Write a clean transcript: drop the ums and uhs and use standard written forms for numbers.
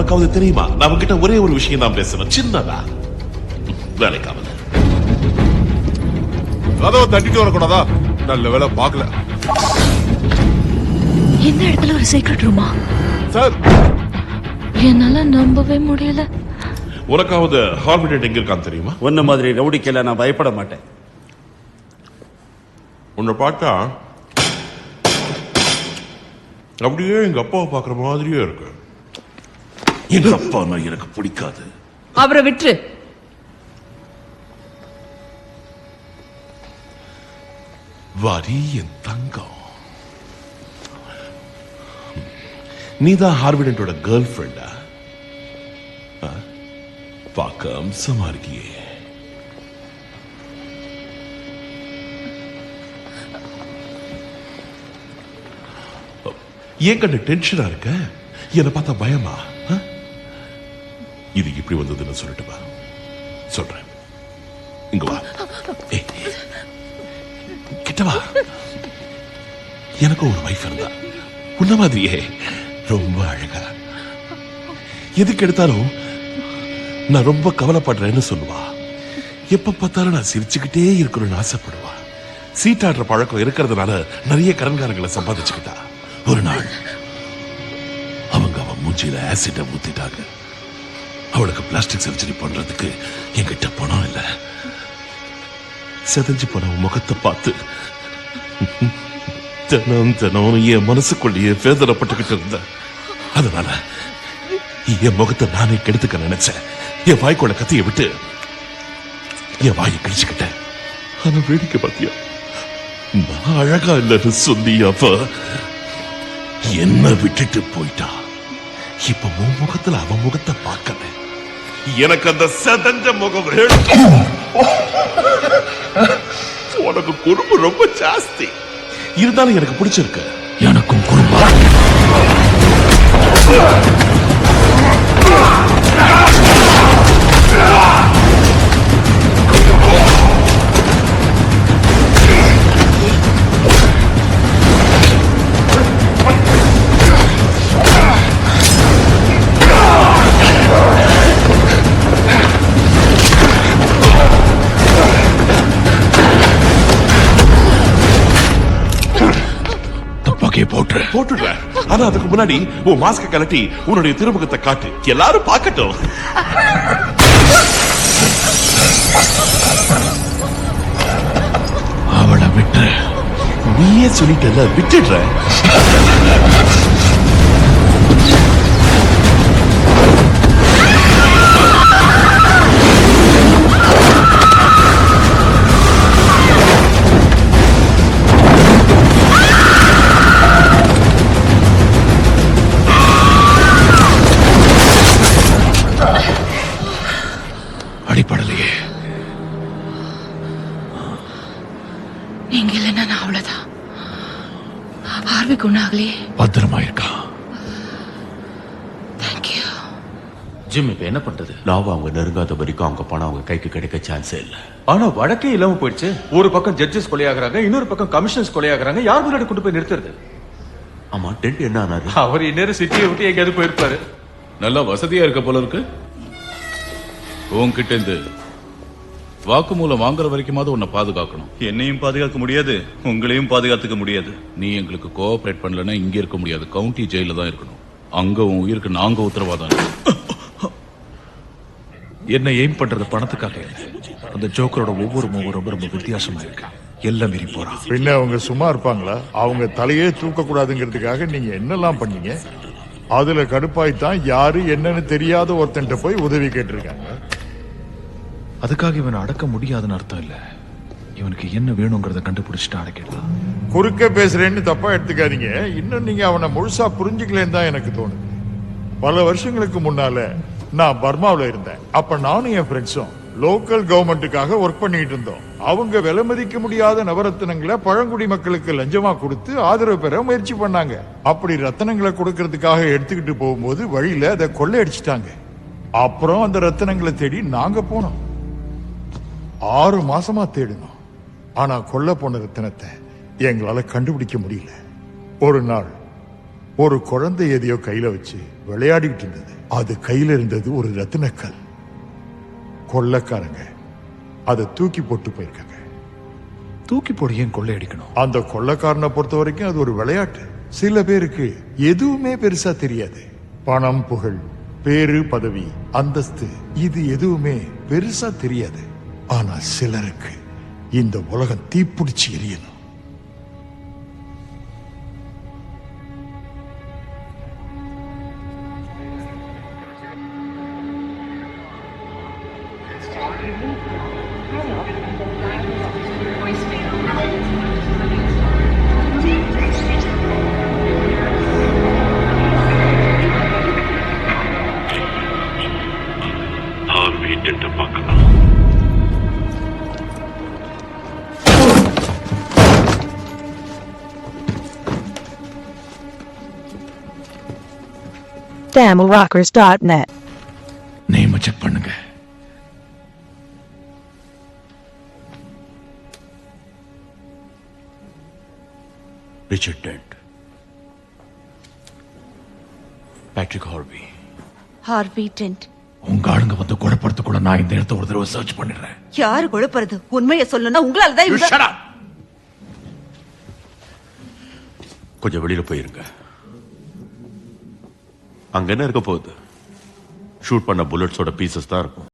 உனக்காவது தெரியுமா? நான் உன்கிட்ட ஒரே ஒரு விஷயம் தான் பேசணும், சின்னதா. வேலைக்காவது கதவை தட்டிட்டு வரக்கூடாதா? நல்ல வேலை பாக்கல. இந்த இடத்துல ஒரு சீக்ரெட் ரூமா? சார், என்னால நம்பவே முடியல. உனக்காவது ஹார்பிடேட் எங்க இருக்கான்னு தெரியுமா? ஒன்ன மாதிரி ரவுடிக்கெல்லாம் நான் பயப்பட மாட்டேன். உன்னை பார்த்தா அப்படியே எங்க அப்பாவை பாக்குற மாதிரியே இருக்கு. எங்க அப்பா நான் எனக்கு பிடிக்காது. அவரை விட்டு வாரி என் தங்கம். நீதான் ஹார்பிடேட்டோட கேர்ள் ஃபிரெண்டா? பார்க்க அம்சமா இருக்கியே. ஏன் கண்டு டென்ஷனா இருக்க? என்ன பார்த்தா பயமா? இது இப்படி வந்ததுன்னு சொல்லட்டுமா? சொல்றேன், இங்க வா. கிட்ட வா. எனக்கு ஒரு வைஃப் இருந்தா, உன்ன மாதிரியே ரொம்ப அழகா. எதுக்கு எடுத்தாலும் நான் ரொம்ப கவலைப்படுறேன்னு சொல்லுவா. எப்ப பார்த்தாலும் நான் சிரிச்சுக்கிட்டே இருக்கணும்னு ஆசைப்படுவா. சீட்டாடுற பழக்கம் இருக்கிறதுனால நிறைய கடன்காரங்களை சம்பாதிச்சுக்கிட்டா. ஒரு நாள் அவங்க அவன் மூஞ்சியில ஆசிட்ட ஊத்திட்டாங்க. அவளுக்கு பிளாஸ்டிக் சர்ஜரி பண்றதுக்கு என்கிட்ட பணம் இல்ல. செதஞ்சு போன முகத்தை பார்த்து தினம் தினம் என் மனசுக்குள்ளேயே வேதனைப்பட்டுக்கிட்டு இருந்த. அதனால என் முகத்தை நானே கெடுத்துக்க நினைச்சேன். என் வாய்க்குள்ள கத்திய விட்டு என் வாயை கிழிச்சுக்கிட்டேன். ஆனா வேடிக்கை பார்த்தியா, நான் அழகா இல்லைன்னு சொல்லி அப்ப என்ன விட்டுட்டு போயிட்டா. இப்ப உன் முகத்துல அவன் முகத்தை பார்க்கல. எனக்கு அந்த செதஞ்ச முகம் வேணும். உனக்கு குறும்பு ரொம்ப ஜாஸ்தி இருந்தாலும் எனக்கு பிடிச்சிருக்கு. எனக்கும் குடும்பம். போட்டுடுறேன். ஆனா அதுக்கு முன்னாடி உன் மாஸ்க கலட்டி உன்னுடைய திருமுகத்தை காட்டு, எல்லாரும் பார்க்கட்டும். அவளை விட்டு. நீயே சொல்லிட்டல, விட்டுடுற. அடிப்படலையே. நீங்க இல்லைன்னா நான் அவ்வளவுதான். ஆர்விக்கு ஒண்ணாகலையே. பத்திரமா இருக்கா? தேங்க்யூ. ஜிம், இப்ப என்ன பண்றது? லாவா அவங்க நெருங்காத வரைக்கும் அவங்க பணம் அவங்க கைக்கு கிடைக்க சான்ஸே இல்ல. ஆனா வழக்கே இல்லாம போயிடுச்சு. ஒரு பக்கம் ஜட்ஜஸ் கொலையாகிறாங்க, இன்னொரு பக்கம் கமிஷனர்ஸ் கொலையாகிறாங்க. யார் முன்னாடி கொண்டு போய் நிறுத்துறது? ஆமா, டென்ட் என்ன ஆனாரு? அவர் இந்நேரம் சிட்டியை விட்டு எங்கேயாவது போயிருப்பாரு. நல்லா வசதியா இருக்க போல இருக்கு. உன்கிட்ட இருந்து வாக்குமூலம் வாங்குற வரைக்குமாவது உன்னை பாதுகாக்கணும். என்னையும் பாதுகாக்க முடியாது, உங்களையும் பாதுகாத்துக்க முடியாது. நீ எங்களுக்கு கோஆபரேட் பண்ணலன்னா இங்க இருக்க முடியாது. கவுண்டி ஜெயில தான் இருக்கணும். அங்க உன் உயிருக்கு நாங்க உத்தரவாதம். என்ன எய்ம் பண்றது பணத்துக்காக இல்லை. அந்த ஜோக்கரோட ஒவ்வொரு மூவும் ரொம்ப ரொம்ப வித்தியாசமா இருக்கு. எல்லாம் மீறி போறான். பின்ன அவங்க சும்மா இருப்பாங்களா? அவங்க தலையே தூக்க கூடாதுங்கிறதுக்காக நீங்க என்னெல்லாம் பண்ணீங்க? அதுல கடுப்பாய்த்தான் யாரு என்னன்னு தெரியாத ஒருத்தன்ட்ட போய் உதவி கேட்டிருக்காங்க. அதுக்காக இவனை அடக்க முடியாதுன்னு அர்த்தம் இல்ல. இவனுக்கு என்ன வேணுங்கிறத கண்டுபிடிச்சிட்டு அடக்கிடலாம். குறுக்க பேசுறேன்னு தப்பா எடுத்துக்காதீங்க. இன்னும் நீங்க அவனை முழுசா புரிஞ்சுக்கலன்னு தான் எனக்கு தோணுது. பல வருஷங்களுக்கு முன்னால நான் பர்மாவில் இருந்தேன். அப்ப நானும் என் ஃப்ரெண்ட்ஸும் லோக்கல் கவர்மெண்ட்டுக்காக ஒர்க் பண்ணிட்டு இருந்தோம். அவங்க விலை மதிக்க முடியாத நவரத்தினங்களை பழங்குடி மக்களுக்கு லஞ்சமா கொடுத்து ஆதரவு பெற முயற்சி பண்ணாங்க. அப்படி ரத்தினங்களை கொடுக்கறதுக்காக எடுத்துக்கிட்டு போகும்போது வழியில அதை கொள்ளையடிச்சிட்டாங்க. அப்புறம் அந்த ரத்தினங்களை தேடி நாங்க போனோம். 6 மாசமா தேடினோம். ஆனா கொல்ல போன ரத்தினத்தை எங்களால கண்டுபிடிக்க முடியல. ஒரு நாள் ஒரு குழந்தை எதையோ கையில வச்சு விளையாடிட்டு இருந்தது. அது கையில இருந்தது ஒரு ரத்தினக்கல். கொள்ளைக்காரங்க அதை தூக்கி போட்டு போயிருக்காங்க. தூக்கி போடு ஏன் கொள்ளையடிக்கணும்? அந்த கொள்ளைக்காரனை பொறுத்த வரைக்கும் அது ஒரு விளையாட்டு. சில பேருக்கு எதுவுமே பெருசா தெரியாது. பணம், புகழ், பேரு, பதவி, அந்தஸ்து, இது எதுவுமே பெருசா தெரியாது. ஆனா சிலருக்கு இந்த உலகம் தீப்பிடிச்சு எரியணும். TamilRockers.net. நேம செக் பண்ணுங்க. Richard Dent, Patrick Harvey. Harvey Dent. உங்க ஆளுங்க வந்து குழப்பறது கூட நான் இந்த இடத்த ஒரு தடவை சர்ச் பண்ணிடுறேன். யாரு குழப்பறது? உண்மையை சொல்லணும்னா உங்களால தான் You shut up! கொஞ்சம் வெளியில போயிருங்க. அங்க என்ன இருக்க போகுது? ஷூட் பண்ண புல்லட்ஸோட பீசஸ் தான் இருக்கும்.